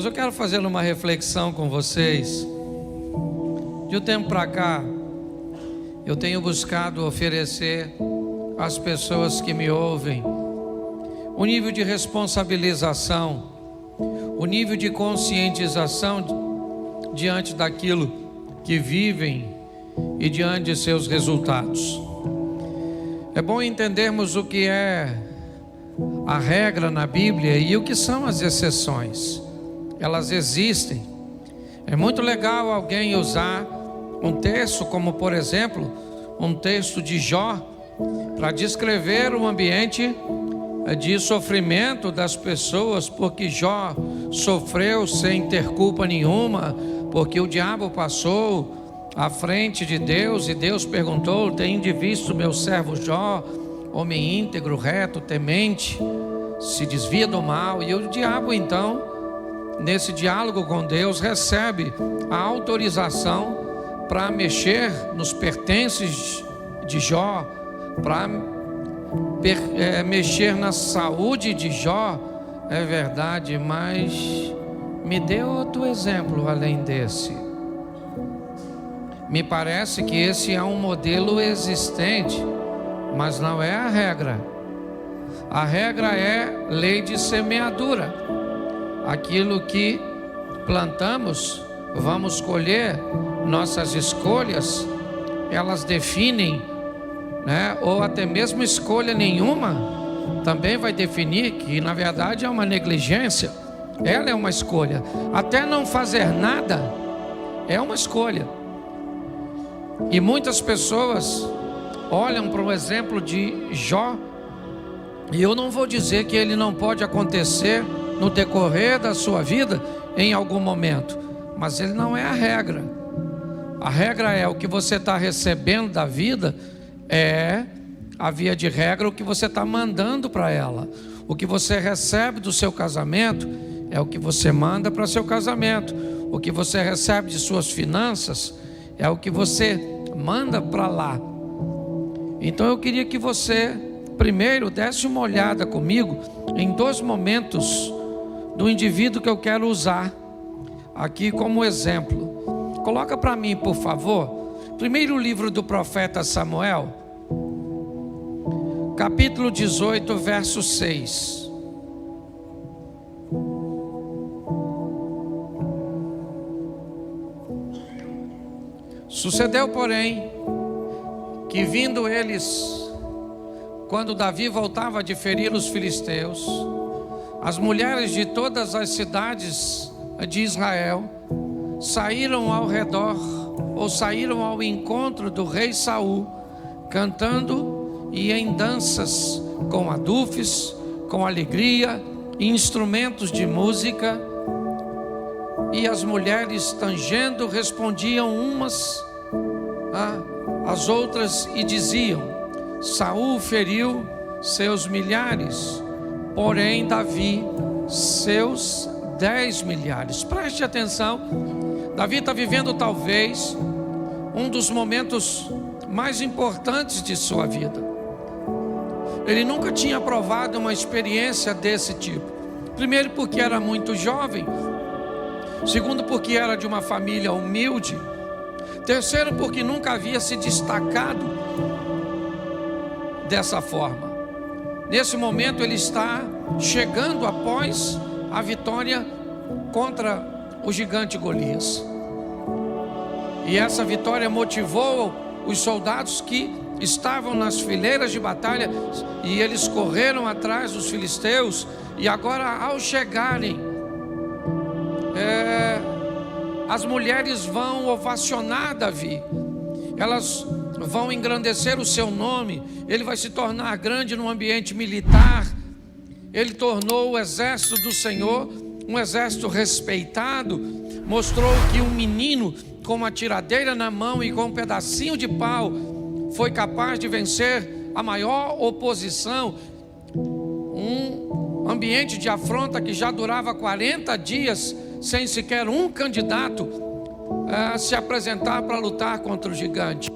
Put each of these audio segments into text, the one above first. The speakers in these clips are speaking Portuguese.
Irmãos, eu quero fazer uma reflexão com vocês. De um tempo para cá, eu tenho buscado oferecer às pessoas que me ouvem o nível de responsabilização, o nível de conscientização diante daquilo que vivem e diante de seus resultados. É bom entendermos o que é a regra na Bíblia e o que são as exceções. Elas existem. É muito legal alguém usar um texto como, por exemplo, um texto de Jó, para descrever o ambiente de sofrimento das pessoas, porque Jó sofreu sem ter culpa nenhuma, porque o diabo passou à frente de Deus e Deus perguntou: "Tende visto meu servo Jó, homem íntegro, reto, temente, se desvia do mal?" E o diabo então, nesse diálogo com Deus, recebe a autorização para mexer nos pertences de Jó, para mexer na saúde de Jó. É verdade, mas me dê outro exemplo além desse. Me parece que esse é um modelo existente, mas não é a regra. A regra é lei de semeadura. Aquilo que plantamos, vamos colher. Nossas escolhas, elas definem, ou até mesmo escolha nenhuma também vai definir que na verdade é uma negligência. Ela é uma escolha. Até não fazer nada é uma escolha. E muitas pessoas olham para o exemplo de Jó, e eu não vou dizer que ele não pode acontecer no decorrer da sua vida em algum momento, mas ele não é a regra. A regra é o que você está recebendo da vida, é a via de regra o que você está mandando para ela. O que você recebe do seu casamento é o que você manda para seu casamento. O que você recebe de suas finanças é o que você manda para lá. Então eu queria que você primeiro desse uma olhada comigo em dois momentos do indivíduo que eu quero usar aqui como exemplo. Coloca para mim, por favor, primeiro livro do profeta Samuel, capítulo 18, verso 6. Sucedeu, porém, que vindo eles, quando Davi voltava de ferir os filisteus, as mulheres de todas as cidades de Israel saíram ao redor, ou saíram ao encontro do rei Saul, cantando e em danças, com adufes, com alegria e instrumentos de música. E as mulheres, tangendo, respondiam umas às outras e diziam: Saul feriu seus milhares, porém Davi seus 10 milhares. Preste atenção. Davi está vivendo talvez um dos momentos mais importantes de sua vida. Ele nunca tinha provado uma experiência desse tipo. Primeiro porque era muito jovem. Segundo porque era de uma família humilde. Terceiro porque nunca havia se destacado dessa forma. Nesse momento ele está chegando após a vitória contra o gigante Golias. E essa vitória motivou os soldados que estavam nas fileiras de batalha, e eles correram atrás dos filisteus. E agora, ao chegarem, as mulheres vão ovacionar Davi, elas vão engrandecer o seu nome. Ele vai se tornar grande no ambiente militar. Ele tornou o exército do Senhor um exército respeitado. Mostrou que um menino com uma tiradeira na mão e com um pedacinho de pau foi capaz de vencer a maior oposição. Um ambiente de afronta que já durava 40 dias sem sequer um candidato se apresentar para lutar contra o gigante.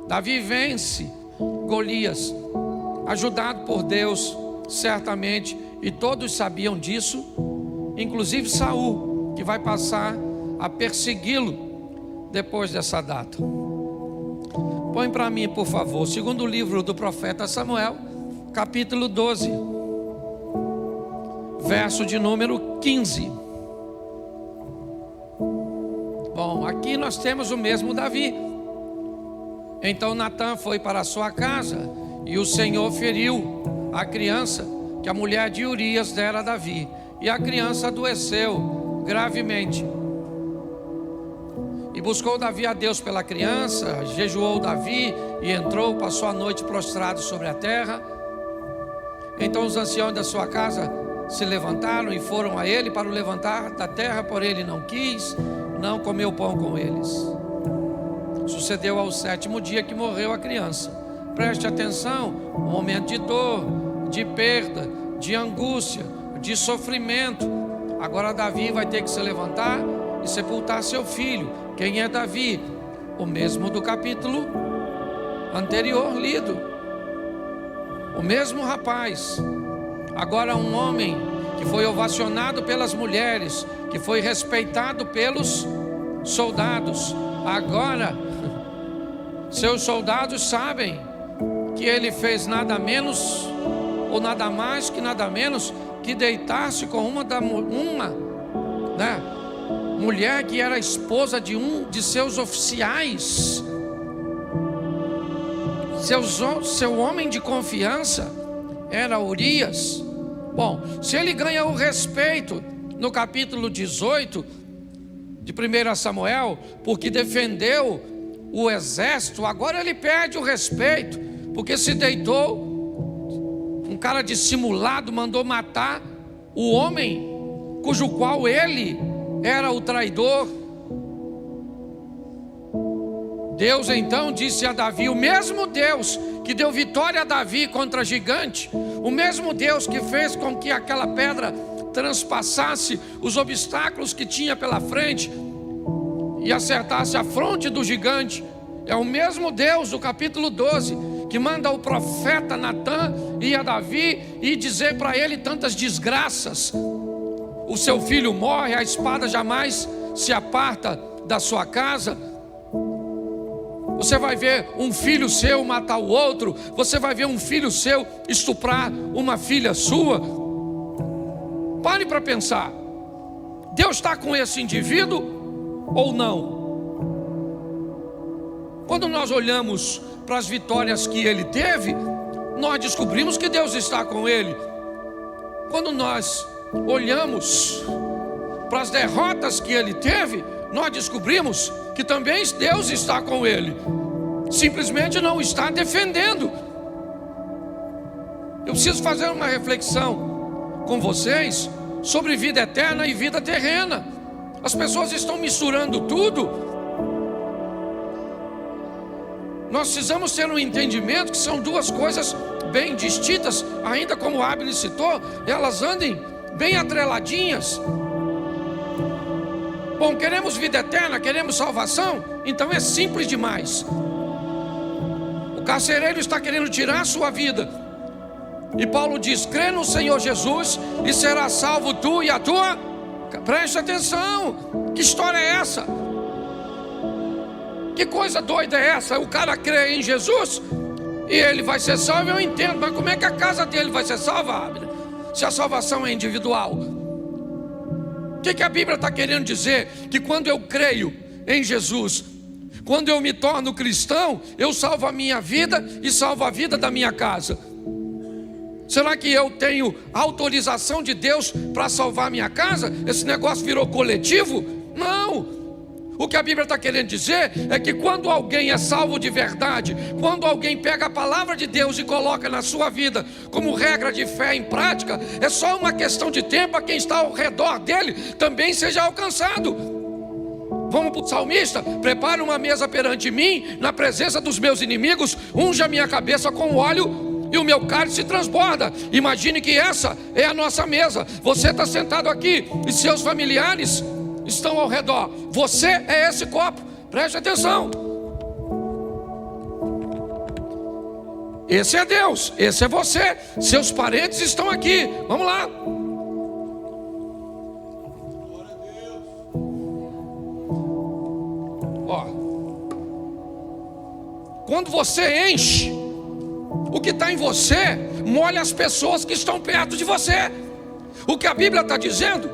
Davi vence Golias, ajudado por Deus, certamente, e todos sabiam disso, inclusive Saul. que vai passar a persegui-lo depois dessa data. Põe para mim, por favor, segundo livro do profeta Samuel, capítulo 12, verso de número 15. Bom, aqui nós temos o mesmo Davi. Então Natã foi para a sua casa e o Senhor feriu a criança que a mulher de Urias dera a Davi, e a criança adoeceu gravemente. E buscou Davi a Deus pela criança, jejuou Davi e entrou, passou a noite prostrado sobre a terra. Então os anciãos da sua casa se levantaram e foram a ele para o levantar da terra, porém ele não quis, não comeu pão com eles. Sucedeu ao 7º dia que morreu a criança. Preste atenção, um momento de dor, de perda, de angústia, de sofrimento. Agora Davi vai ter que se levantar e sepultar seu filho. Quem é Davi? O mesmo do capítulo anterior lido. O mesmo rapaz. Agora um homem que foi ovacionado pelas mulheres, que foi respeitado pelos soldados. Agora seus soldados sabem que ele fez nada menos ou nada mais que nada menos que deitar-se com uma mulher que era esposa de um de seus oficiais, seu homem de confiança era Urias. Bom, se ele ganha o respeito no capítulo 18 de 1 Samuel, porque defendeu o exército, agora ele perde o respeito, porque se deitou, um cara dissimulado mandou matar o homem cujo qual ele era o traidor. Deus então disse a Davi, o mesmo Deus que deu vitória a Davi contra gigante, o mesmo Deus que fez com que aquela pedra transpassasse os obstáculos que tinha pela frente e acertasse a fronte do gigante, é o mesmo Deus do capítulo 12 que manda o profeta Natã ir a Davi e dizer para ele tantas desgraças. O seu filho morre, a espada jamais se aparta da sua casa. Você vai ver um filho seu matar o outro. Você vai ver um filho seu estuprar uma filha sua. Pare para pensar. Deus está com esse indivíduo ou não? Quando nós olhamos para as vitórias que ele teve, nós descobrimos que Deus está com ele. Quando nós olhamos para as derrotas que ele teve, nós descobrimos que também Deus está com ele. Simplesmente não está defendendo. Eu preciso fazer uma reflexão com vocês sobre vida eterna e vida terrena. As pessoas estão misturando tudo. Nós precisamos ter um entendimento que são duas coisas bem distintas, ainda como o Abner citou, elas andem bem atreladinhas. Bom, queremos vida eterna, queremos salvação, então é simples demais. O carcereiro está querendo tirar a sua vida, e Paulo diz, crê no Senhor Jesus e será salvo tu e a tua. Preste atenção, que história é essa? Que coisa doida é essa? O cara crê em Jesus e ele vai ser salvo, eu entendo, mas como é que a casa dele vai ser salva, Abner, se a salvação é individual? O que a Bíblia está querendo dizer? Que quando eu creio em Jesus, quando eu me torno cristão, eu salvo a minha vida e salvo a vida da minha casa. Será que eu tenho autorização de Deus para salvar a minha casa? Esse negócio virou coletivo? Não. O que a Bíblia está querendo dizer é que quando alguém é salvo de verdade, quando alguém pega a palavra de Deus e coloca na sua vida como regra de fé em prática, é só uma questão de tempo a quem está ao redor dele também seja alcançado. Vamos para o salmista: prepare uma mesa perante mim, na presença dos meus inimigos, unja a minha cabeça com óleo e o meu cálice transborda. Imagine que essa é a nossa mesa. Você está sentado aqui e seus familiares estão ao redor. Você é esse copo. Preste atenção. Esse é Deus, esse é você. Seus parentes estão aqui. Vamos lá. Ó, quando você enche, o que está em você molha as pessoas que estão perto de você. O que a Bíblia está dizendo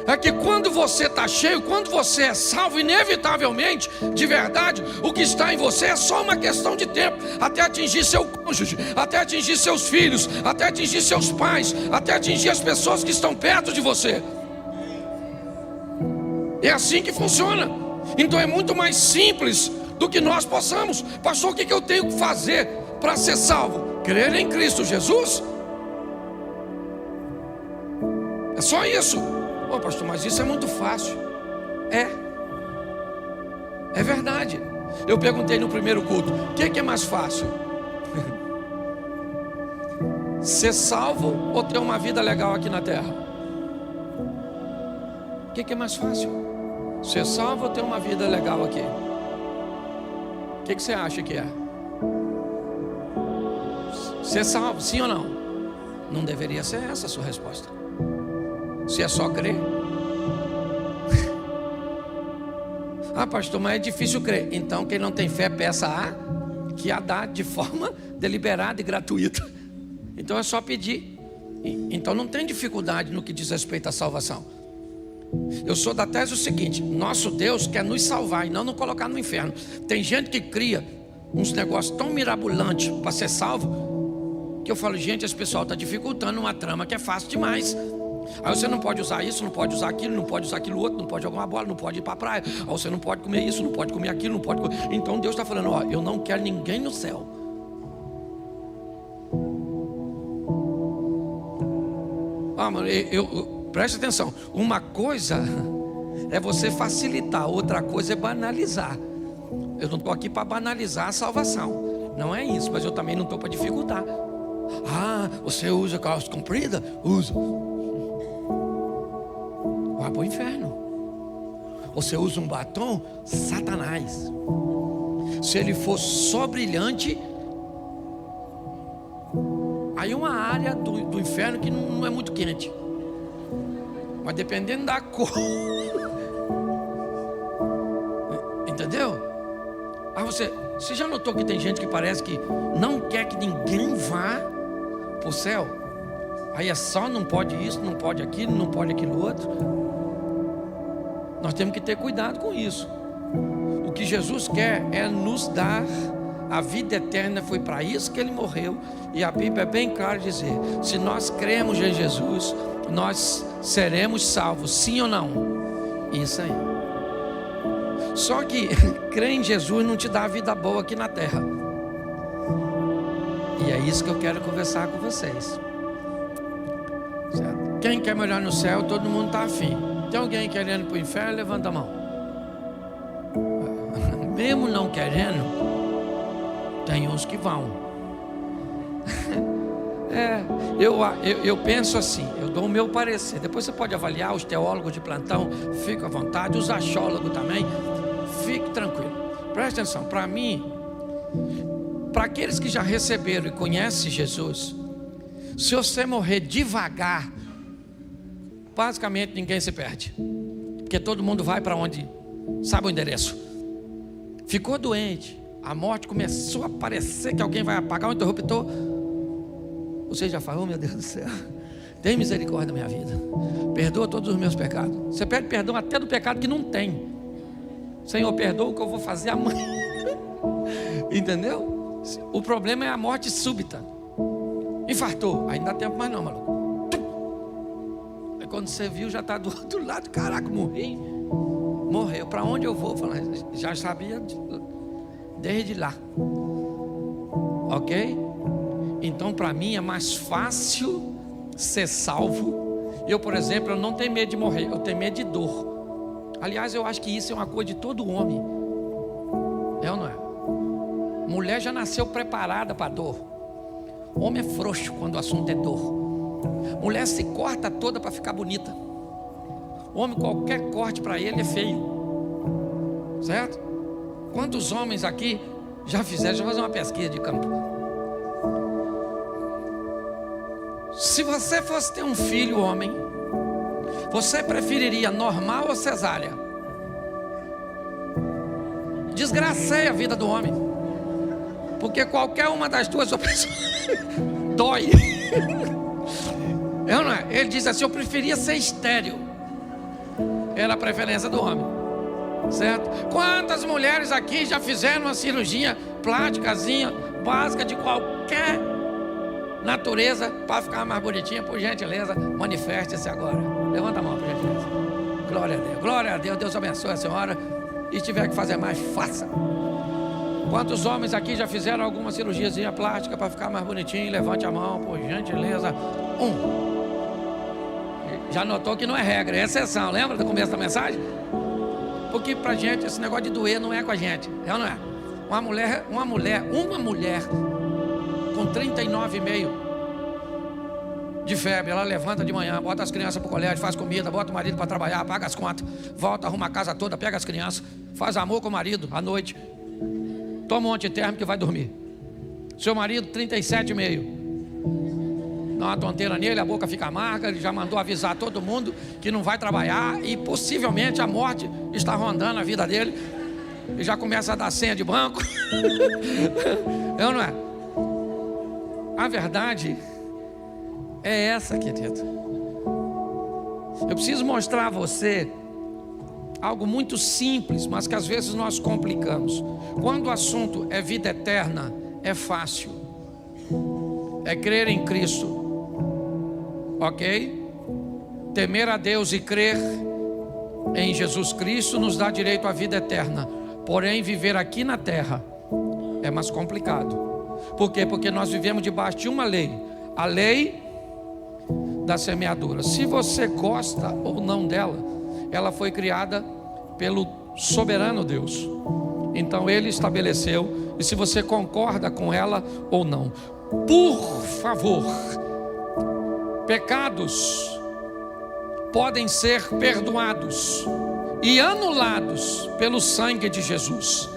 é que quando você está cheio, quando você é salvo, inevitavelmente, de verdade, o que está em você é só uma questão de tempo, até atingir seu cônjuge, até atingir seus filhos, até atingir seus pais, até atingir as pessoas que estão perto de você. É assim que funciona. Então é muito mais simples do que nós possamos. Pastor, o que eu tenho que fazer para ser salvo? Crer em Cristo Jesus. É só isso. Ô pastor, mas isso é muito fácil. É verdade. Eu perguntei no primeiro culto: o que é mais fácil? Ser salvo ou ter uma vida legal aqui na terra? O que é mais fácil? Ser salvo ou ter uma vida legal aqui? O que você acha que é? Ser salvo, sim ou não? Não deveria ser essa a sua resposta. Se é só crer. Ah, pastor, mas é difícil crer. Então quem não tem fé, peça que a dá de forma deliberada e gratuita. Então é só pedir. Então não tem dificuldade no que diz respeito à salvação. Eu sou da tese o seguinte: nosso Deus quer nos salvar e não nos colocar no inferno. Tem gente que cria uns negócios tão mirabolantes para ser salvo, que eu falo, gente, esse pessoal está dificultando uma trama que é fácil demais. Aí você não pode usar isso, não pode usar aquilo, não pode usar aquilo outro, não pode jogar uma bola, não pode ir para a praia. Aí você não pode comer isso, não pode comer aquilo, não pode comer. Então Deus está falando, ó, eu não quero ninguém no céu. Ah, mano, preste atenção. Uma coisa é você facilitar, outra coisa é banalizar. Eu não estou aqui para banalizar a salvação. Não é isso, mas eu também não estou para dificultar. Ah, você usa calça comprida? Usa. Vai para o inferno. Você usa um batom? Satanás. Se ele for só brilhante, aí uma área do inferno que não é muito quente. Mas dependendo da cor. Entendeu? Aí você já notou que tem gente que parece que não quer que ninguém vá para o céu? Aí é só não pode isso, não pode aquilo, não pode aquilo outro. Nós temos que ter cuidado com isso. O que Jesus quer é nos dar a vida eterna. Foi para isso que ele morreu. E a Bíblia é bem clara dizer: se nós cremos em Jesus, nós seremos salvos, sim ou não? Isso aí. Só que crer em Jesus não te dá a vida boa aqui na terra. E é isso que eu quero conversar com vocês, certo? Quem quer morar no céu, todo mundo está afim. Tem alguém querendo para o inferno? Levanta a mão. Mesmo não querendo, tem uns que vão. Eu penso assim, eu dou o meu parecer. Depois você pode avaliar, os teólogos de plantão, fica à vontade, os achólogos também, fique tranquilo. Preste atenção, para mim, para aqueles que já receberam e conhecem Jesus, se você morrer devagar, basicamente ninguém se perde, porque todo mundo vai para onde sabe o endereço. Ficou doente, a morte começou a parecer que alguém vai apagar o interruptor. Você já falou, meu Deus do céu, tem misericórdia da minha vida, perdoa todos os meus pecados. Você pede perdão até do pecado que não tem. Senhor, perdoa o que eu vou fazer amanhã. Entendeu? O problema é a morte súbita. Infartou, aí não dá tempo mais não, maluco. Aí quando você viu, já está do outro lado. Caraca, morri. Morreu, para onde eu vou? Já sabia desde lá. Ok? Então para mim é mais fácil ser salvo. Eu, por exemplo, eu não tenho medo de morrer, eu tenho medo de dor. Aliás, eu acho que isso é uma coisa de todo homem. É ou não é? Mulher já nasceu preparada para dor. Homem é frouxo quando o assunto é dor. Mulher se corta toda para ficar bonita. Homem, qualquer corte para ele é feio. Certo? Quantos homens aqui já fizeram? Deixa eu fazer uma pesquisa de campo. Se você fosse ter um filho homem, você preferiria normal ou cesárea? desgracei a vida do homem, porque qualquer uma das duas opções dói. Não é? Ele diz assim: eu preferia ser estéril. Era a preferência do homem, certo? Quantas mulheres aqui já fizeram uma cirurgia plástica básica de qualquer natureza para ficar mais bonitinha? Por gentileza, manifeste-se agora. Levanta a mão, por gentileza. Glória a Deus, glória a Deus. Deus abençoe a senhora. E se tiver que fazer mais, faça. Quantos homens aqui já fizeram alguma cirurgiazinha plástica para ficar mais bonitinho? Levante a mão, por gentileza. Já notou que não é regra, é exceção. Lembra do começo da mensagem? Porque pra gente esse negócio de doer não é com a gente, é ou não é? Uma mulher com 39,5 de febre, ela levanta de manhã, bota as crianças pro colégio, faz comida, bota o marido para trabalhar, paga as contas, volta, arruma a casa toda, pega as crianças, faz amor com o marido à noite, toma um antitérmico e vai dormir. Seu marido 37,5, dá uma tonteira nele, a boca fica amarga, ele já mandou avisar todo mundo que não vai trabalhar e possivelmente a morte está rondando a vida dele. E já começa a dar senha de banco. É ou não é? A verdade é essa, querido. Eu preciso mostrar a você algo muito simples, mas que às vezes nós complicamos. Quando o assunto é vida eterna, é fácil. É crer em Cristo. Ok? Temer a Deus e crer em Jesus Cristo nos dá direito à vida eterna. Porém, viver aqui na terra é mais complicado. Por quê? Porque nós vivemos debaixo de uma lei, a lei da semeadura. Se você gosta ou não dela, ela foi criada pelo soberano Deus. Então Ele estabeleceu, e se você concorda com ela ou não. Por favor, pecados podem ser perdoados e anulados pelo sangue de Jesus.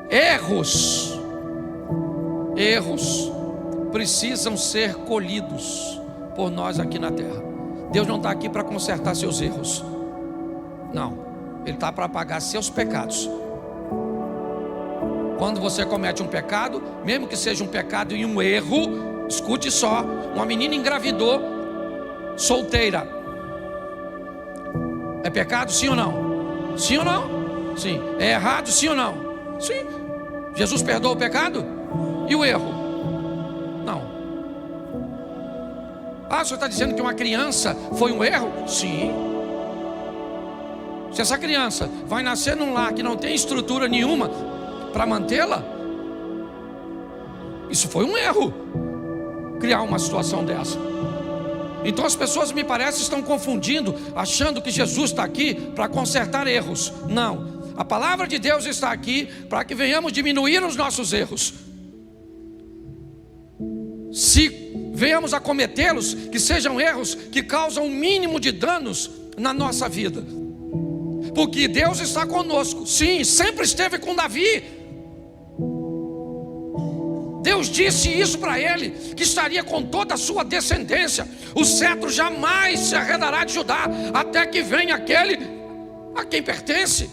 Erros precisam ser colhidos por nós aqui na terra. Deus não está aqui para consertar seus erros, não. Ele está para pagar seus pecados. Quando você comete um pecado, mesmo que seja um pecado e um erro, escute só: uma menina engravidou solteira, é pecado, sim ou não? Sim ou não? Sim. É errado, sim ou não? Sim. Jesus perdoa o pecado? E o erro? Não. Ah, o senhor está dizendo que uma criança foi um erro? Sim. Se essa criança vai nascer num lar que não tem estrutura nenhuma para mantê-la, isso foi um erro, criar uma situação dessa. Então as pessoas, me parece, estão confundindo, achando que Jesus está aqui para consertar erros. Não, a palavra de Deus está aqui para que venhamos diminuir os nossos erros. Se venhamos a cometê-los, que sejam erros que causam o mínimo de danos na nossa vida. Porque Deus está conosco. Sim, sempre esteve com Davi. Deus disse isso para ele, que estaria com toda a sua descendência. O cetro jamais se arredará de Judá, até que venha aquele a quem pertence.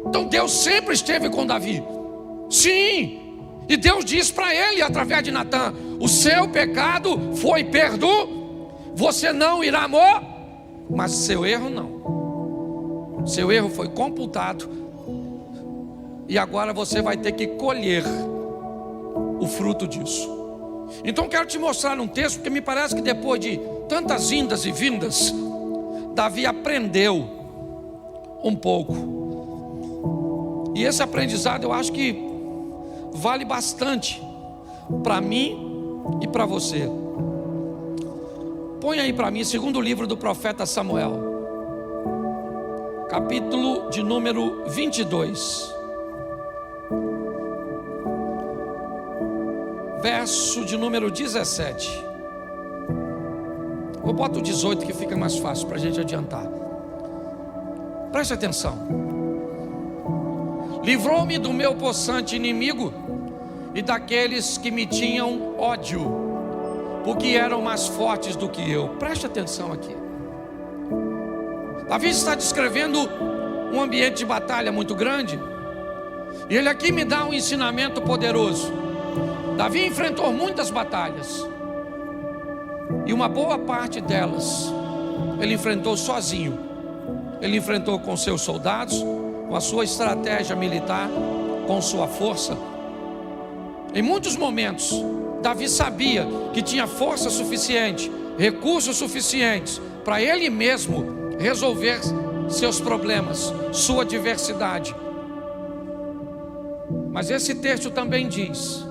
Então Deus sempre esteve com Davi. Sim. E Deus disse para ele, através de Natã: o seu pecado foi perdoado, você não irá morrer, mas seu erro não. Seu erro foi computado, e agora você vai ter que colher o fruto disso. Então quero te mostrar um texto, porque me parece que depois de tantas indas e vindas, Davi aprendeu um pouco. E esse aprendizado eu acho que vale bastante para mim e para você. Põe aí para mim, segundo livro do profeta Samuel, capítulo de número 22. Verso de número 17. Eu boto o 18 que fica mais fácil para a gente adiantar. Preste atenção. Livrou-me do meu possante inimigo e daqueles que me tinham ódio, porque eram mais fortes do que eu. Preste atenção aqui. Davi está descrevendo um ambiente de batalha muito grande, E ele aqui me dá um ensinamento poderoso. Davi enfrentou muitas batalhas, e uma boa parte delas ele enfrentou sozinho. Ele enfrentou com seus soldados, com a sua estratégia militar, com sua força. Em muitos momentos Davi sabia que tinha força suficiente, recursos suficientes para ele mesmo resolver seus problemas, sua adversidade. Mas esse texto também diz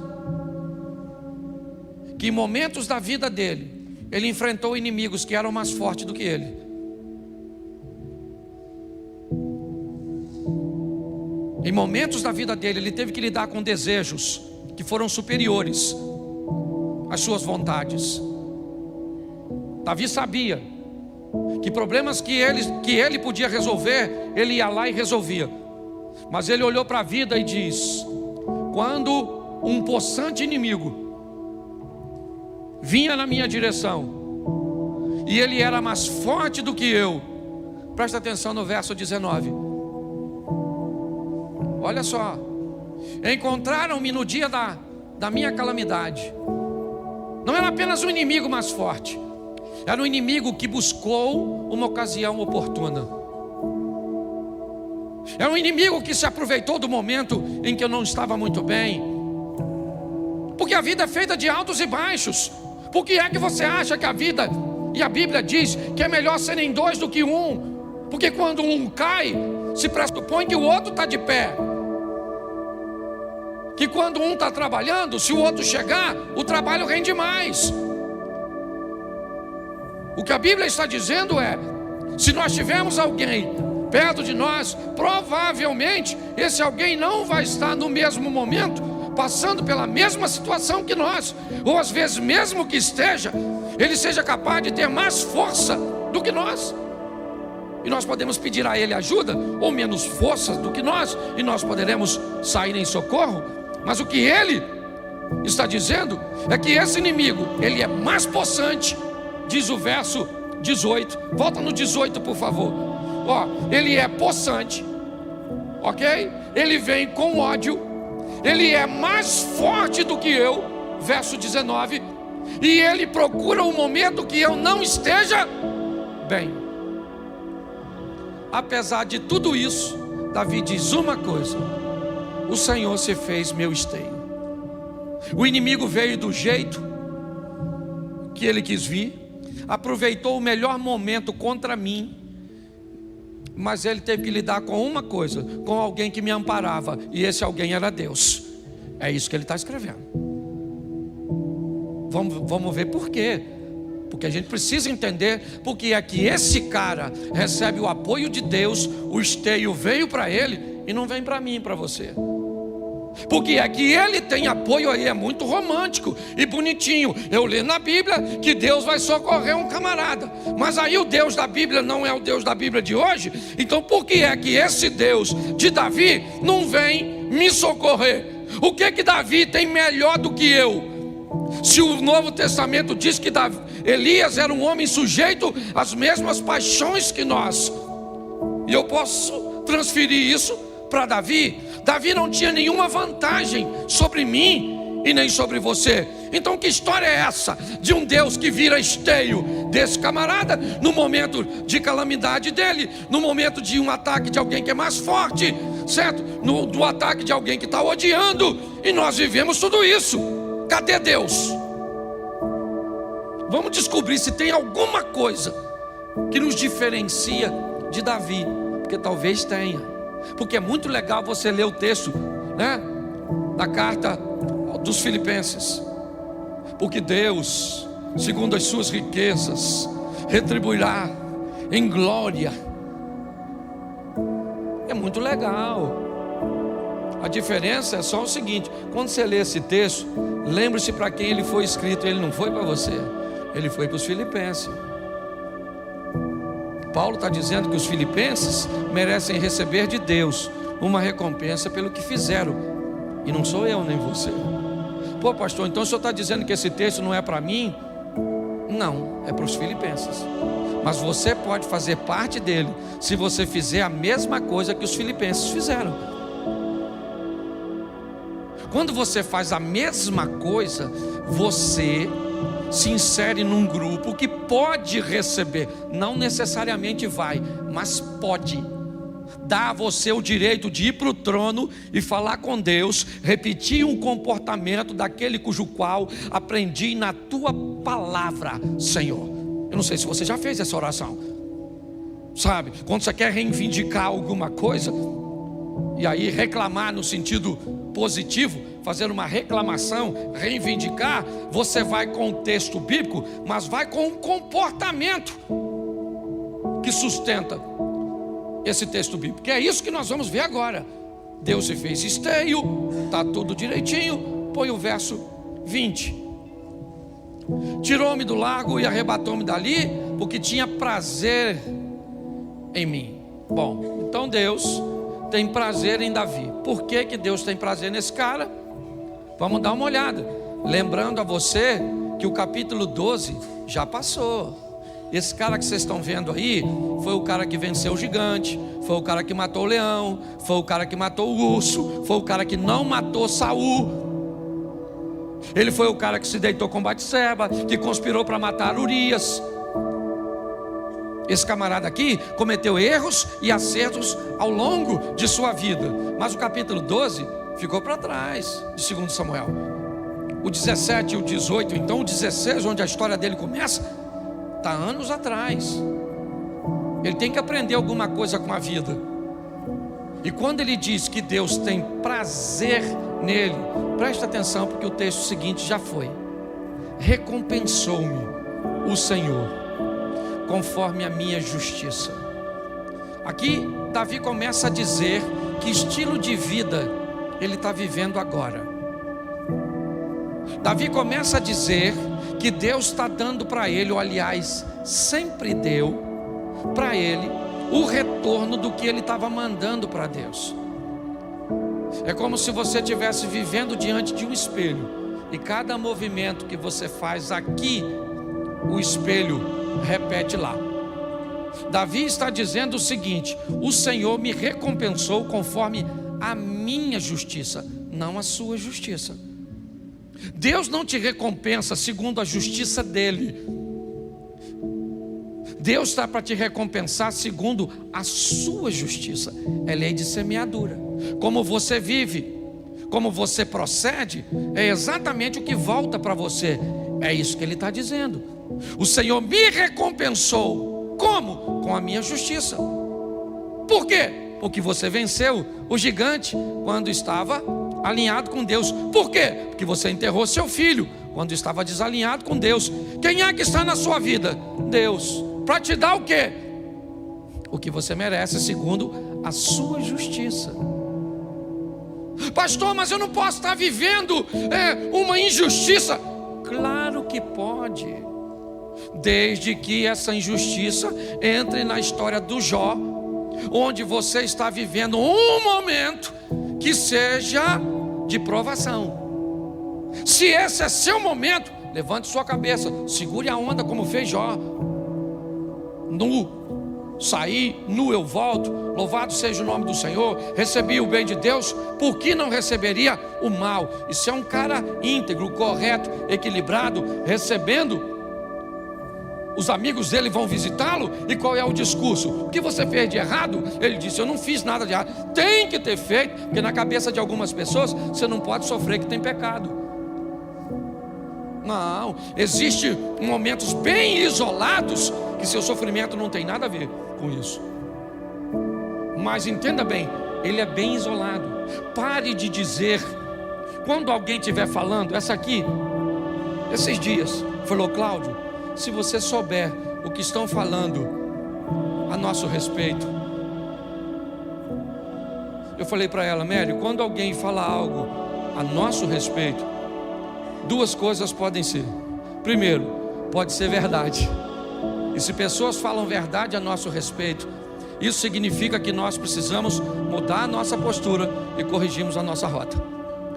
que em momentos da vida dele, ele enfrentou inimigos que eram mais fortes do que ele. Em momentos da vida dele, ele teve que lidar com desejos que foram superiores às suas vontades. Davi sabia que problemas que ele podia resolver, ele ia lá e resolvia. Mas ele olhou para a vida e diz: quando um possante inimigo vinha na minha direção e ele era mais forte do que eu, presta atenção no verso 19. Olha só: encontraram-me no dia da minha calamidade. Não era apenas um inimigo mais forte, era um inimigo que buscou uma ocasião oportuna. É um inimigo que se aproveitou do momento em que eu não estava muito bem. Porque a vida é feita de altos e baixos. Por que é que você acha que a vida, e a Bíblia diz que é melhor serem dois do que um? Porque quando um cai, se pressupõe que o outro está de pé. Que quando um está trabalhando, se o outro chegar, o trabalho rende mais. O que a Bíblia está dizendo é: se nós tivermos alguém perto de nós, provavelmente esse alguém não vai estar no mesmo momento, passando pela mesma situação que nós. Ou às vezes, mesmo que esteja, ele seja capaz de ter mais força do que nós. E nós podemos pedir a ele ajuda, ou menos força do que nós, e nós poderemos sair em socorro. Mas o que ele está dizendo é que esse inimigo, ele é mais possante, diz o verso 18. Volta no 18, por favor. Ó, ele é possante, ok? Ele vem com ódio, ele é mais forte do que eu, verso 19, e ele procura um momento que eu não esteja bem. Apesar de tudo isso, Davi diz uma coisa: o Senhor se fez meu esteio. O inimigo veio do jeito que ele quis vir, aproveitou o melhor momento contra mim, mas ele teve que lidar com uma coisa, com alguém que me amparava, e esse alguém era Deus. É isso que ele está escrevendo. Vamos ver por quê. Porque a gente precisa entender porque é que esse cara recebe o apoio de Deus, o esteio veio para ele e não vem para mim e para você. Porque é que ele tem apoio aí, é muito romântico e bonitinho. Eu leio na Bíblia que Deus vai socorrer um camarada, mas aí o Deus da Bíblia não é o Deus da Bíblia de hoje. Então por que é que esse Deus de Davi não vem me socorrer? O que Davi tem melhor do que eu? Se o Novo Testamento diz que Elias era um homem sujeito às mesmas paixões que nós, e eu posso transferir isso para Davi. Davi não tinha nenhuma vantagem sobre mim e nem sobre você. Então que história é essa de um Deus que vira esteio desse camarada no momento de calamidade dele, no momento de um ataque de alguém que é mais forte, certo? Do ataque de alguém que está odiando, e nós vivemos tudo isso. Cadê Deus? Vamos descobrir se tem alguma coisa que nos diferencia de Davi, porque talvez tenha. Porque é muito legal você ler o texto, né, da carta dos Filipenses. Porque Deus, segundo as suas riquezas, retribuirá em glória. É muito legal. A diferença é só o seguinte: quando você lê esse texto, lembre-se para quem ele foi escrito. Ele não foi para você, ele foi para os filipenses. Paulo está dizendo que os filipenses merecem receber de Deus uma recompensa pelo que fizeram, e não sou eu nem você. Pô, pastor, então o senhor está dizendo que esse texto não é para mim? Não, é para os filipenses. Mas você pode fazer parte dele se você fizer a mesma coisa que os filipenses fizeram. Quando você faz a mesma coisa, você se insere num grupo que pode receber, não necessariamente vai, mas pode dá a você o direito de ir para o trono e falar com Deus, repetir um comportamento daquele cujo qual aprendi na tua palavra, Senhor. Eu não sei se você já fez essa oração, sabe? Quando você quer reivindicar alguma coisa, e aí reclamar no sentido positivo, fazer uma reclamação, reivindicar, você vai com o texto bíblico, mas vai com um comportamento que sustenta esse texto bíblico, que é isso que nós vamos ver agora. Deus se fez esteio, está tudo direitinho. Põe o verso 20. Tirou-me do largo e arrebatou-me dali, porque tinha prazer em mim. Bom, então Deus tem prazer em Davi. Por que que Deus tem prazer nesse cara? Vamos dar uma olhada, lembrando a você que o capítulo 12 já passou. Esse cara que vocês estão vendo aí foi o cara que venceu o gigante, foi o cara que matou o leão, foi o cara que matou o urso, foi o cara que não matou Saul. Ele foi o cara que se deitou com Batseba, que conspirou para matar Urias. Esse camarada aqui cometeu erros e acertos ao longo de sua vida, mas o capítulo 12 ficou para trás de 2 Samuel. O 17 e o 18, então o 16, onde a história dele começa, está anos atrás. Ele tem que aprender alguma coisa com a vida. E quando ele diz que Deus tem prazer nele, presta atenção, porque o texto seguinte já foi: recompensou-me o Senhor conforme a minha justiça. Aqui Davi começa a dizer que estilo de vida ele está vivendo agora. Davi começa a dizer que Deus está dando para ele, ou aliás, sempre deu para ele o retorno do que ele estava mandando para Deus. É como se você estivesse vivendo diante de um espelho, e cada movimento que você faz aqui, o espelho repete lá. Davi está dizendo o seguinte: o Senhor me recompensou conforme a minha justiça, não a sua justiça. Deus não te recompensa segundo a justiça dele. Deus está para te recompensar segundo a sua justiça. É lei de semeadura. Como você vive, como você procede, é exatamente o que volta para você. É isso que ele está dizendo. O Senhor me recompensou. Como? Com a minha justiça. Por quê? Porque você venceu o gigante quando estava alinhado com Deus. Por quê? Porque você enterrou seu filho quando estava desalinhado com Deus. Quem é que está na sua vida? Deus. Para te dar o quê? O que você merece segundo a sua justiça. Pastor, mas eu não posso estar vivendo uma injustiça. Claro que pode, desde que essa injustiça entre na história do Jó, onde você está vivendo um momento que seja de provação. Se esse é seu momento, levante sua cabeça, segure a onda como fez Jó. Nu saí, nu eu volto, louvado seja o nome do Senhor, recebi o bem de Deus, por que não receberia o mal? Isso é um cara íntegro, correto, equilibrado, recebendo. Os amigos dele vão visitá-lo, e qual é o discurso? O que você fez de errado? Ele disse: eu não fiz nada de errado. Tem que ter feito, porque na cabeça de algumas pessoas você não pode sofrer que tem pecado. Não, existem momentos bem isolados que seu sofrimento não tem nada a ver com isso. Mas entenda bem, ele é bem isolado. Pare de dizer, quando alguém estiver falando, essa aqui, esses dias, falou: Cláudio, se você souber o que estão falando a nosso respeito. Eu falei para ela: Mary, quando alguém fala algo a nosso respeito, duas coisas podem ser. Primeiro, pode ser verdade. E se pessoas falam verdade a nosso respeito, isso significa que nós precisamos mudar a nossa postura e corrigirmos a nossa rota.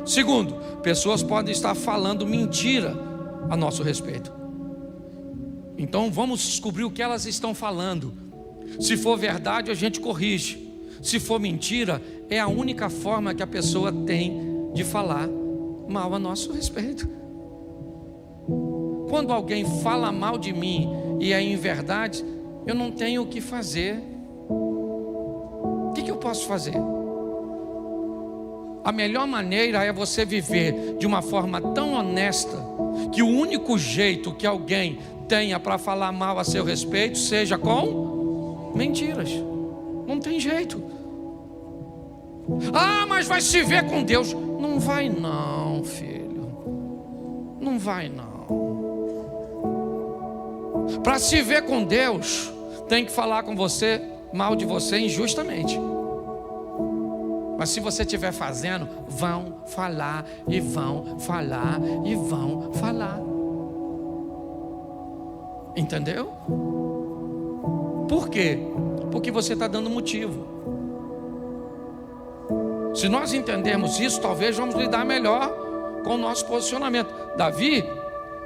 Segundo, pessoas podem estar falando mentira a nosso respeito. Então vamos descobrir o que elas estão falando. Se for verdade, a gente corrige. Se for mentira, é a única forma que a pessoa tem de falar mal a nosso respeito. Quando alguém fala mal de mim e é em verdade, eu não tenho o que fazer. O que eu posso fazer? A melhor maneira é você viver de uma forma tão honesta que o único jeito que alguém tenha para falar mal a seu respeito seja com mentiras. Não tem jeito. Ah, mas vai se ver com Deus. Não vai não, filho. Não vai não. Para se ver com Deus, tem que falar com você mal de você injustamente. Mas se você estiver fazendo, vão falar e vão falar e vão falar. Entendeu? Por quê? Porque você está dando motivo. Se nós entendermos isso, talvez vamos lidar melhor com o nosso posicionamento. Davi,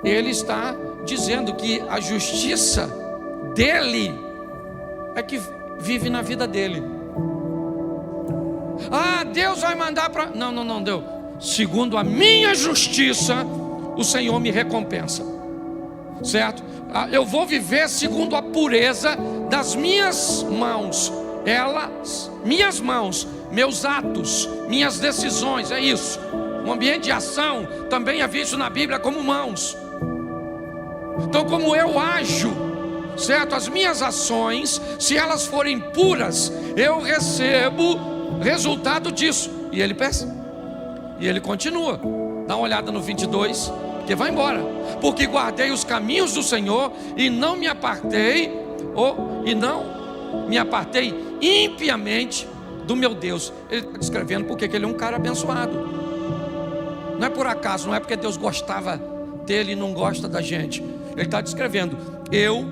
ele está dizendo que a justiça dele é que vive na vida dele. Ah, Deus vai mandar para... Não, Deus. Segundo a minha justiça, o Senhor me recompensa. Certo? Eu vou viver segundo a pureza das minhas mãos. Minhas mãos, meus atos, minhas decisões, é isso. O ambiente de ação também é visto na Bíblia como mãos. Então, como eu ajo, certo? As minhas ações, se elas forem puras, eu recebo resultado disso. E ele pensa, e ele continua. Dá uma olhada no 22, que vai embora. Porque guardei os caminhos do Senhor e não me apartei impiamente do meu Deus. Ele está descrevendo porque ele é um cara abençoado. Não é por acaso, não é porque Deus gostava dele e não gosta da gente. Ele está descrevendo: eu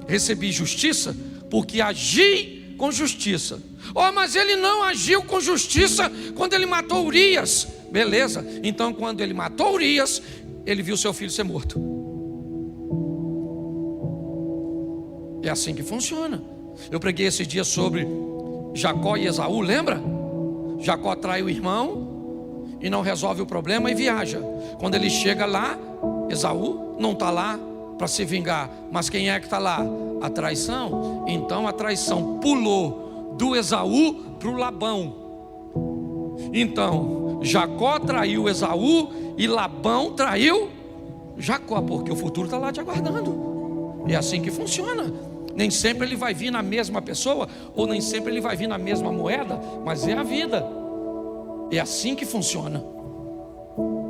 recebi justiça porque agi com justiça. Oh, mas ele não agiu com justiça quando ele matou Urias. Beleza, então quando ele matou Urias, ele viu seu filho ser morto. É assim que funciona. Eu preguei esse dia sobre Jacó e Esaú, lembra? Jacó trai o irmão e não resolve o problema e viaja. Quando ele chega lá, Esaú não está lá para se vingar. Mas quem é que está lá? A traição. Então a traição pulou do Esaú para o Labão. Então Jacó traiu Esaú e Labão traiu Jacó, porque o futuro está lá te aguardando. É assim que funciona. Nem sempre ele vai vir na mesma pessoa, ou nem sempre ele vai vir na mesma moeda, mas é a vida. É assim que funciona.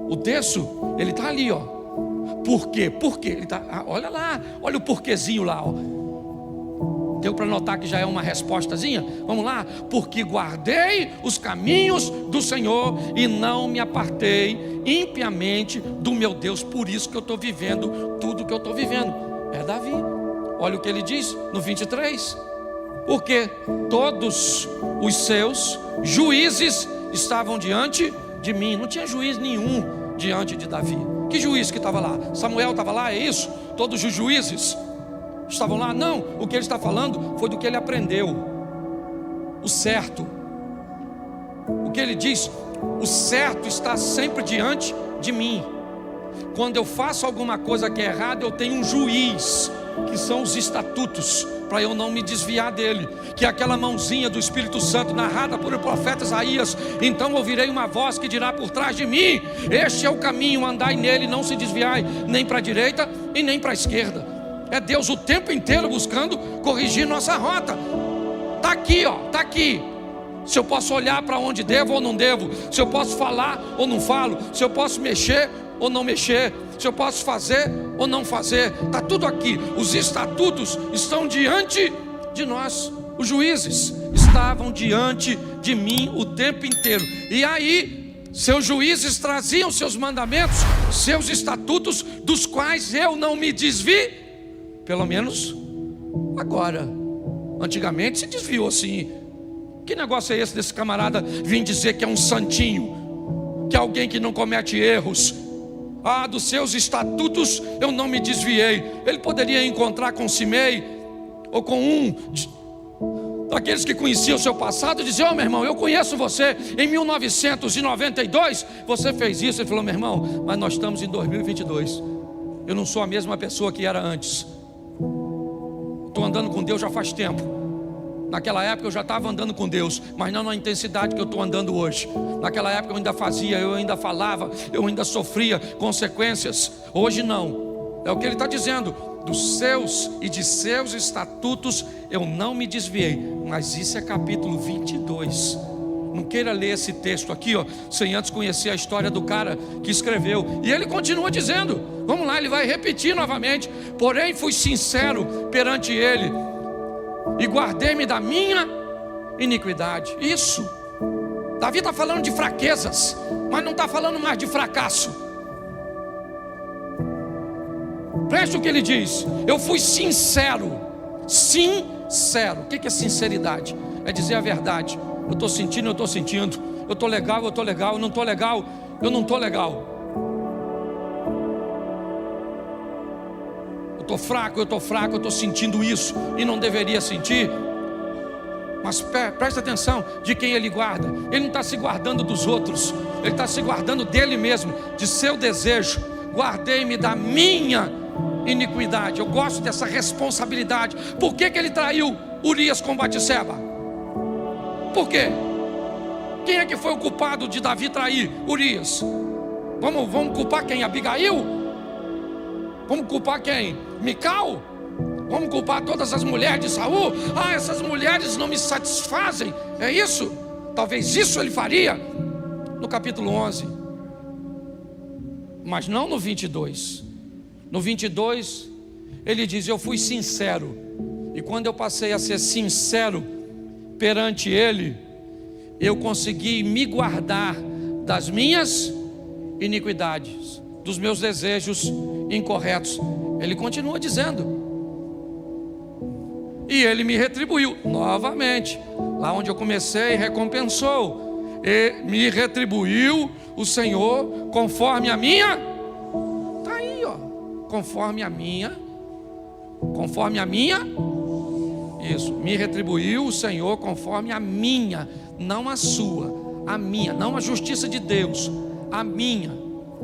O texto, ele está ali, ó. Por quê? Por quê? Ele tá, olha lá, olha o porquezinho lá, ó. Deu para notar que já é uma respostazinha? Vamos lá. Porque guardei os caminhos do Senhor e não me apartei impiamente do meu Deus. Por isso que eu estou vivendo tudo que eu estou vivendo. É Davi. Olha o que ele diz no 23. Porque todos os seus juízes estavam diante de mim. Não tinha juiz nenhum diante de Davi. Que juiz que estava lá? Samuel estava lá, é isso? Todos os juízes estavam lá? Não, o que ele está falando foi do que ele aprendeu. O certo. O que ele diz? O certo está sempre diante de mim. Quando eu faço alguma coisa que é errada, eu tenho um juiz, que são os estatutos, para eu não me desviar dele, que é aquela mãozinha do Espírito Santo narrada por o profeta Isaías. Então ouvirei uma voz que dirá por trás de mim: este é o caminho, andai nele, não se desviai nem para a direita e nem para a esquerda. É Deus o tempo inteiro buscando corrigir nossa rota. Está aqui, ó, está aqui. Se eu posso olhar para onde devo ou não devo, se eu posso falar ou não falo, se eu posso mexer ou não mexer, se eu posso fazer ou não fazer, está tudo aqui. Os estatutos estão diante de nós. Os juízes estavam diante de mim o tempo inteiro. E aí, seus juízes traziam seus mandamentos, seus estatutos, dos quais eu não me desvi, pelo menos agora. Antigamente se desviou assim. Que negócio é esse desse camarada vir dizer que é um santinho, que é alguém que não comete erros? Ah, dos seus estatutos eu não me desviei. Ele poderia encontrar com Simei, ou com um daqueles que conheciam o seu passado, diziam: meu irmão, eu conheço você, em 1992 você fez isso. Ele falou: meu irmão, mas nós estamos em 2022, eu não sou a mesma pessoa que era antes. Estou andando com Deus já faz tempo. Naquela época eu já estava andando com Deus, mas não na intensidade que eu estou andando hoje. Naquela época eu ainda fazia, eu ainda falava, eu ainda sofria consequências. Hoje não. É o que ele está dizendo: dos seus e de seus estatutos eu não me desviei. Mas isso é capítulo 22. Não queira ler esse texto aqui, ó, sem antes conhecer a história do cara que escreveu. E ele continua dizendo, vamos lá, ele vai repetir novamente: porém fui sincero perante ele e guardei-me da minha iniquidade. Isso, Davi está falando de fraquezas, mas não está falando mais de fracasso. Preste o que ele diz: eu fui sincero. Sincero, o que é sinceridade? É dizer a verdade. Eu estou sentindo, eu estou sentindo. Eu estou legal, eu estou legal. Eu não estou legal, eu não estou legal. Eu estou fraco, eu estou sentindo isso e não deveria sentir. Mas presta atenção de quem ele guarda. Ele não está se guardando dos outros, ele está se guardando dele mesmo, de seu desejo. Guardei-me da minha iniquidade. Eu gosto dessa responsabilidade. Por que ele traiu Urias com Batseba? Por quê? Quem é que foi o culpado de Davi trair Urias? Vamos culpar quem? Abigail? Vamos culpar quem? Mical? Vamos culpar todas as mulheres de Saul? Ah, essas mulheres não me satisfazem. É isso? Talvez isso ele faria no capítulo 11, mas não no 22. No 22 ele diz: eu fui sincero. E quando eu passei a ser sincero perante ele, eu consegui me guardar das minhas iniquidades, dos meus desejos incorretos. Ele continua dizendo: e ele me retribuiu novamente. Lá onde eu comecei, recompensou. E me retribuiu o Senhor conforme a minha. Está aí, ó. Conforme a minha. Isso, me retribuiu o Senhor conforme a minha, não a sua, a minha, não a justiça de Deus, a minha,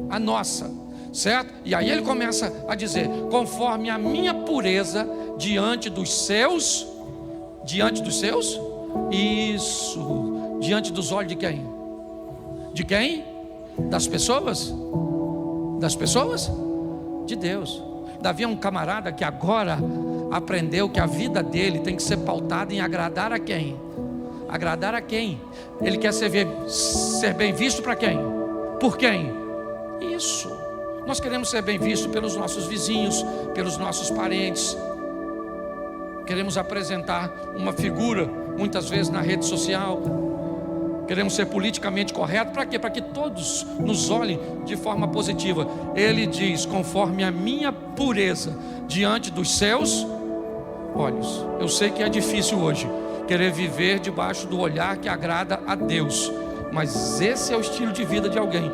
a nossa, certo? E aí ele começa a dizer: conforme a minha pureza diante dos seus, isso, diante dos olhos de quem? De quem? Das pessoas? Das pessoas? De Deus. Davi é um camarada que agora aprendeu que a vida dele tem que ser pautada em agradar a quem? Agradar a quem? Ele quer ser bem visto para quem? Por quem? Isso. Nós queremos ser bem vistos pelos nossos vizinhos, pelos nossos parentes. Queremos apresentar uma figura, muitas vezes na rede social. Queremos ser politicamente corretos. Para quê? Para que todos nos olhem de forma positiva. Ele diz: conforme a minha pureza diante dos seus olhos. Eu sei que é difícil hoje querer viver debaixo do olhar que agrada a Deus, mas esse é o estilo de vida de alguém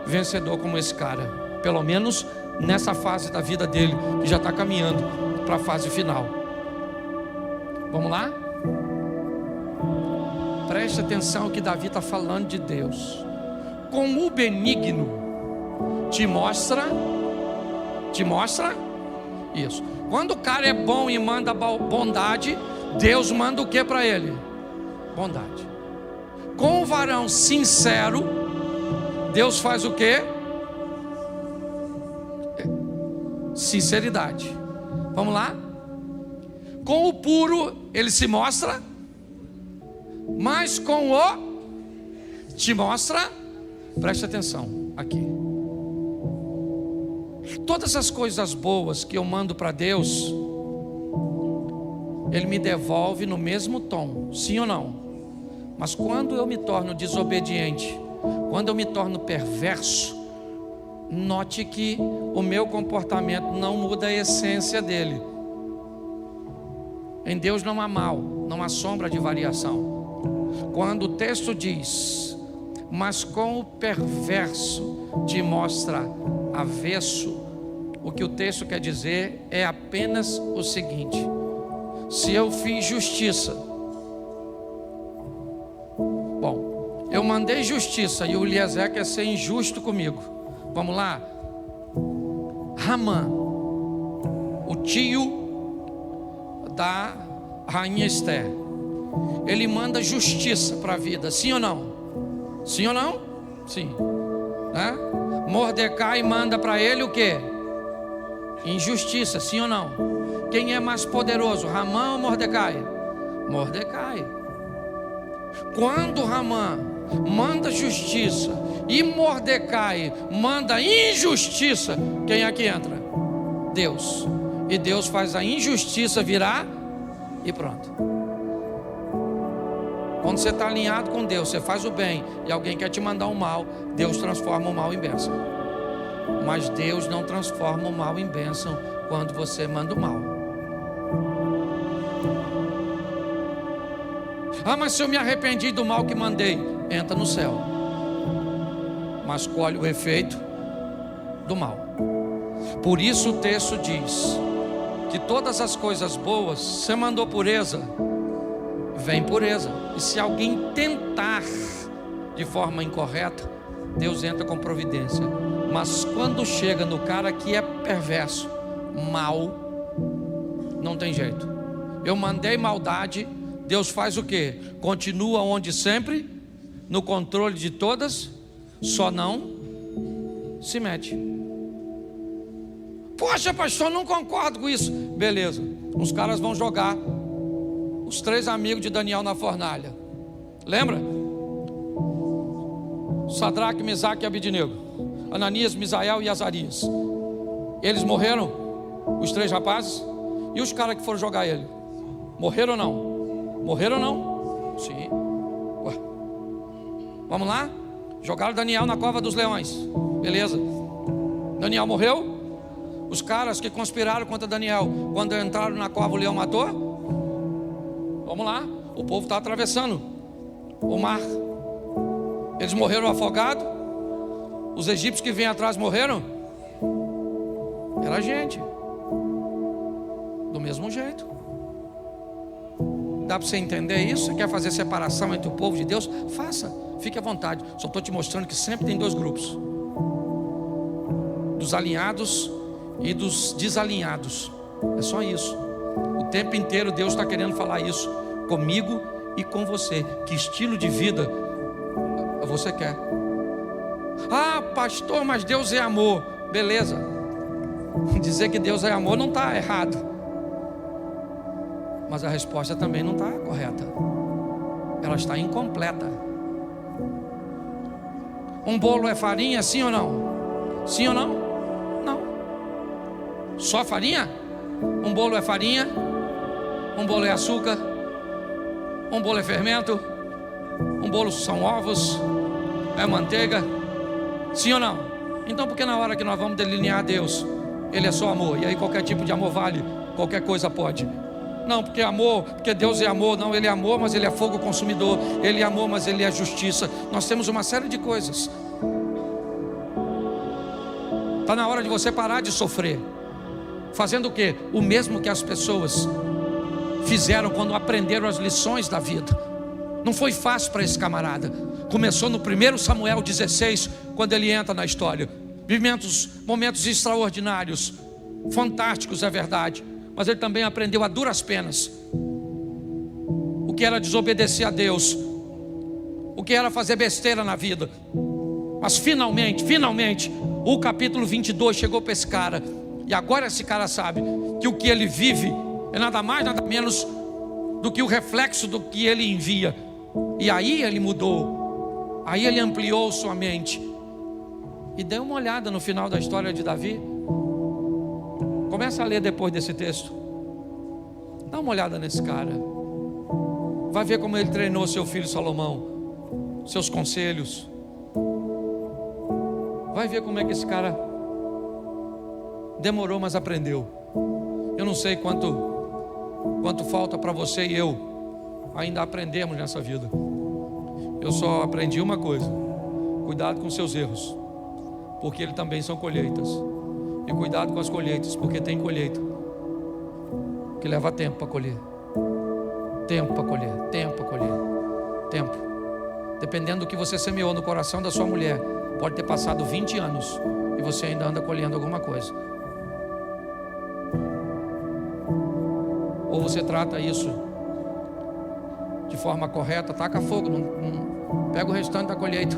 vencedor como esse cara, pelo menos nessa fase da vida dele, que já está caminhando para a fase final. Vamos lá? Preste atenção ao que Davi está falando de Deus. Com o benigno te mostra isso. Quando o cara é bom e manda bondade, Deus manda o que para ele? Bondade. Com o varão sincero, Deus faz o que? Sinceridade. Vamos lá? Com o puro ele se mostra, mas com o te mostra. Preste atenção aqui. Todas as coisas boas que eu mando para Deus, Ele me devolve no mesmo tom, sim ou não? Mas quando eu me torno desobediente, quando eu me torno perverso, note que o meu comportamento não muda a essência dele. Em Deus não há mal, não há sombra de variação. Quando o texto diz: mas com o perverso te mostra avesso, o que o texto quer dizer é apenas o seguinte: se eu fiz justiça mandei justiça e o Eliezer quer ser injusto comigo. Vamos lá. Ramã, o tio da rainha Esther, ele manda justiça para a vida, sim ou não? Sim ou não? Sim. Mordecai manda para ele o quê? Injustiça, sim ou não? Quem é mais poderoso, Ramã ou Mordecai? Mordecai. Quando Ramã manda justiça e Mordecai manda injustiça, quem é que entra? Deus. E Deus faz a injustiça virar e pronto. Quando você está alinhado com Deus, você faz o bem e alguém quer te mandar o mal, Deus transforma o mal em bênção. Mas Deus não transforma o mal em bênção quando você manda o mal. Ah, mas se eu me arrependi do mal que mandei, entra no céu, mas colhe o efeito do mal. Por isso o texto diz que todas as coisas boas, você mandou pureza, vem pureza. E se alguém tentar de forma incorreta, Deus entra com providência. Mas quando chega no cara que é perverso, mal, não tem jeito. Eu mandei maldade, Deus faz o quê? Continua onde sempre, no controle de todas, só não se mete. Poxa, pastor, não concordo com isso. Beleza, os caras vão jogar os 3 amigos de Daniel na fornalha. Lembra? Sadraque, Mesaque e Abednego, Ananias, Misael e Azarias. Eles morreram, os 3 rapazes. E os caras que foram jogar ele, morreram ou não? Morreram ou não? Sim. Ué. Vamos lá? Jogaram Daniel na cova dos leões. Beleza. Daniel morreu. Os caras que conspiraram contra Daniel, quando entraram na cova, o leão matou. Vamos lá. O povo está atravessando o mar. Eles morreram afogados. Os egípcios que vêm atrás morreram. Era gente. Do mesmo jeito. Dá para você entender isso? Você quer fazer separação entre o povo de Deus? Faça, fique à vontade. Só estou te mostrando que sempre tem 2 grupos: dos alinhados e dos desalinhados. É só isso. O tempo inteiro Deus está querendo falar isso comigo e com você. Que estilo de vida você quer? Ah, pastor, mas Deus é amor. Beleza. Dizer que Deus é amor não está errado, mas a resposta também não está correta. Ela está incompleta. Um bolo é farinha, sim ou não? Sim ou não? Não. Só farinha? Um bolo é farinha, um bolo é açúcar, um bolo é fermento, um bolo são ovos, é manteiga. Sim ou não? Então por que na hora que nós vamos delinear Deus, Ele é só amor, e aí qualquer tipo de amor vale, qualquer coisa pode? Não, porque amor, porque Deus é amor. Não, Ele é amor, mas Ele é fogo consumidor. Ele é amor, mas Ele é justiça. Nós temos uma série de coisas. Está na hora de você parar de sofrer, fazendo o quê? O mesmo que as pessoas fizeram quando aprenderam as lições da vida. Não foi fácil para esse camarada. Começou no 1 Samuel 16, quando ele entra na história. Momentos extraordinários, fantásticos, é verdade. Mas ele também aprendeu a duras penas o que era desobedecer a Deus, o que era fazer besteira na vida. Mas finalmente, o capítulo 22 chegou para esse cara. E agora esse cara sabe que o que ele vive é nada mais, nada menos do que o reflexo do que ele envia. E aí ele mudou, aí ele ampliou sua mente. E dê uma olhada no final da história de Davi. Começa a ler depois desse texto. Dá uma olhada nesse cara. Vai ver como ele treinou seu filho Salomão, seus conselhos. Vai ver como é que esse cara demorou, mas aprendeu. Eu não sei quanto falta para você e eu ainda aprendermos nessa vida. Eu só aprendi uma coisa: cuidado com seus erros, porque eles também são colheitas. E cuidado com as colheitas, porque tem colheita que leva tempo para colher. Tempo para colher, tempo para colher, tempo. dependendo do que você semeou no coração da sua mulher, pode ter passado 20 anos e você ainda anda colhendo alguma coisa. Ou você trata isso de forma correta, taca fogo, não pega o restante da colheita,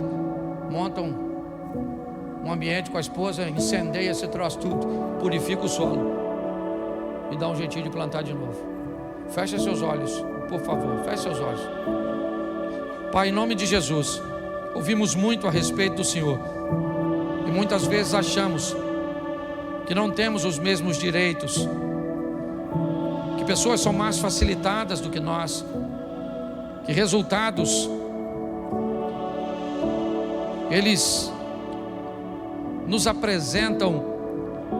monta um ambiente com a esposa, incendeia esse troço tudo, purifica o solo e dá um jeitinho de plantar de novo. Feche seus olhos, por favor, feche seus olhos. Pai, em nome de Jesus, ouvimos muito a respeito do Senhor e muitas vezes achamos que não temos os mesmos direitos, que pessoas são mais facilitadas do que nós, que resultados eles nos apresentam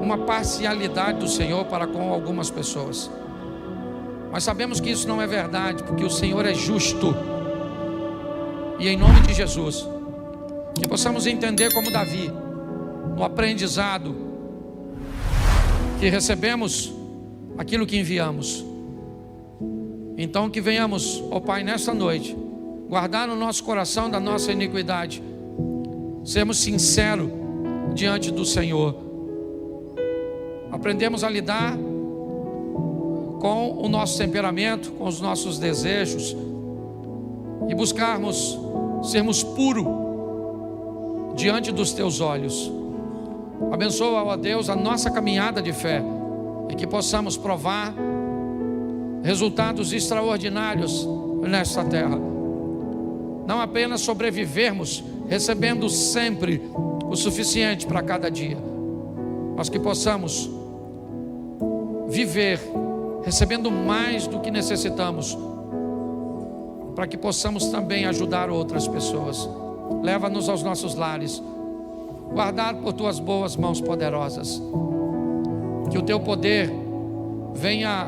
uma parcialidade do Senhor para com algumas pessoas. Mas sabemos que isso não é verdade, porque o Senhor é justo. E em nome de Jesus, que possamos entender como Davi, no aprendizado, que recebemos aquilo que enviamos. Então que venhamos, ó Pai, nesta noite, guardar no nosso coração da nossa iniquidade, sermos sinceros diante do Senhor, aprendemos a lidar com o nosso temperamento, com os nossos desejos e buscarmos sermos puros diante dos Teus olhos. Abençoa, ó Deus, a nossa caminhada de fé e que possamos provar resultados extraordinários nesta terra. Não apenas sobrevivermos, recebendo sempre o suficiente para cada dia, mas que possamos viver recebendo mais do que necessitamos, para que possamos também ajudar outras pessoas. Leva-nos aos nossos lares, guardado por Tuas boas mãos poderosas, que o Teu poder venha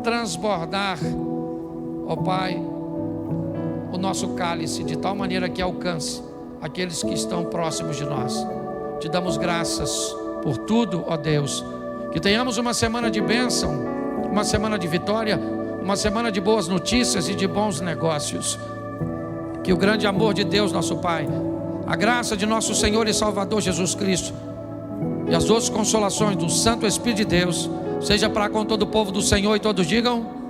transbordar, ó Pai, o nosso cálice, de tal maneira que alcance aqueles que estão próximos de nós. Te damos graças por tudo, ó Deus. Que tenhamos uma semana de bênção, uma semana de vitória, uma semana de boas notícias e de bons negócios. Que o grande amor de Deus, nosso Pai, a graça de nosso Senhor e Salvador Jesus Cristo e as doces consolações do Santo Espírito de Deus seja para com todo o povo do Senhor, e todos digam...